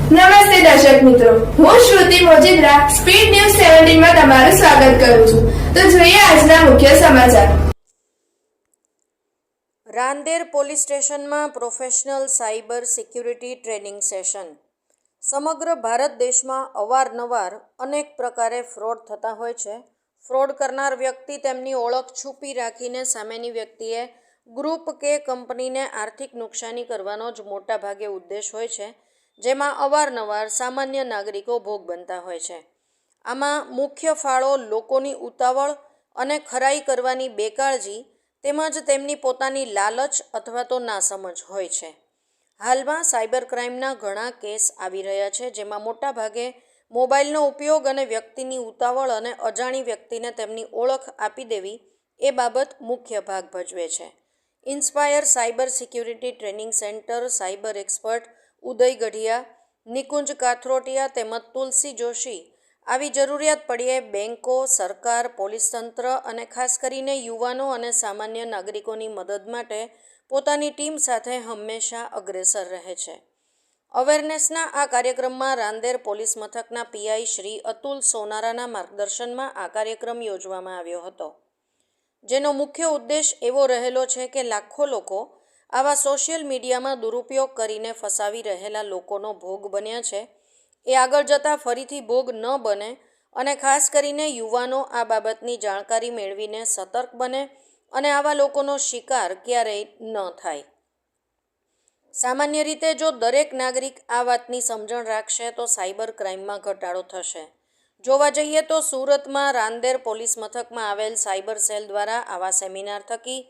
નમસ્તે દર્શક મિત્રો, હું શ્રુતિ મોજીદ્રા સ્પીડ ન્યૂઝ 17 માં તમારું સ્વાગત કરું છું. તો જોઈએ આજના મુખ્ય સમાચાર. રાંદેર પોલીસ સ્ટેશનમાં professional cyber security training session. સમગ્ર ભારત દેશમાં અવારનવાર અનેક પ્રકારે ફ્રોડ થતા હોય છે. ફ્રોડ કરનાર વ્યક્તિ તેમની ઓળખ છુપી રાખીને સામેની વ્યક્તિએ ગ્રુપ કે કંપનીને આર્થિક નુકસાની કરવાનો જ મોટા ભાગે ઉદ્દેશ હોય છે, જેમાં અવારનવાર સામાન્ય નાગરિકો ભોગ બનતા હોય છે. આમાં મુખ્ય ફાળો લોકોની ઉતાવળ અને ખરાઈ કરવાની બેકાળજી તેમજ તેમની પોતાની લાલચ અથવા તો નાસમજ હોય છે. હાલમાં સાયબર ક્રાઇમના ઘણા કેસ આવી રહ્યા છે, જેમાં મોટાભાગે મોબાઈલનો ઉપયોગ અને વ્યક્તિની ઉતાવળ અને અજાણી વ્યક્તિને તેમની ઓળખ આપી દેવી એ બાબત મુખ્ય ભાગ ભજવે છે. Inspire cyber security training centre cyber expert Uday Gadhiya, Nikunj Kathrotiya તેમજ તુલસી જોશી આવી જરૂરિયાત પડ્યે બેન્કો, સરકાર, પોલીસ તંત્ર અને ખાસ કરીને યુવાનો અને સામાન્ય નાગરિકોની મદદ માટે પોતાની ટીમ સાથે હંમેશા અગ્રેસર રહે છે. અવેરનેસના આ કાર્યક્રમમાં રાંદેર પોલીસ મથકના પીઆઈ શ્રી અતુલ સોનારાના માર્ગદર્શનમાં આ કાર્યક્રમ યોજવામાં આવ્યો હતો, જેનો મુખ્ય ઉદ્દેશ એવો રહેલો છે કે લાખો લોકો આવા સોશિયલ મીડિયામાં દુરુપયોગ કરીને ફસાવી રહેલા લોકોનો ભોગ બન્યા છે, એ આગળ જતાં ફરીથી ભોગ ન બને અને ખાસ કરીને યુવાનો આ બાબતની જાણકારી મેળવીને સતર્ક બને અને આવા લોકોનો શિકાર ક્યારેય ન થાય. સામાન્ય રીતે જો દરેક નાગરિક આ વાતની સમજણ રાખશે તો સાયબર ક્રાઇમમાં ઘટાડો થશે. જોવા જઈએ તો સુરતમાં રાંદેર પોલીસ મથકમાં આવેલ સાયબર સેલ દ્વારા આવા સેમિનાર થકી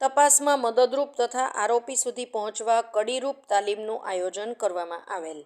તપાસમાં મદદરૂપ તથા આરોપી સુધી પહોંચવા કડીરૂપ તાલીમનું આયોજન કરવામાં આવેલ.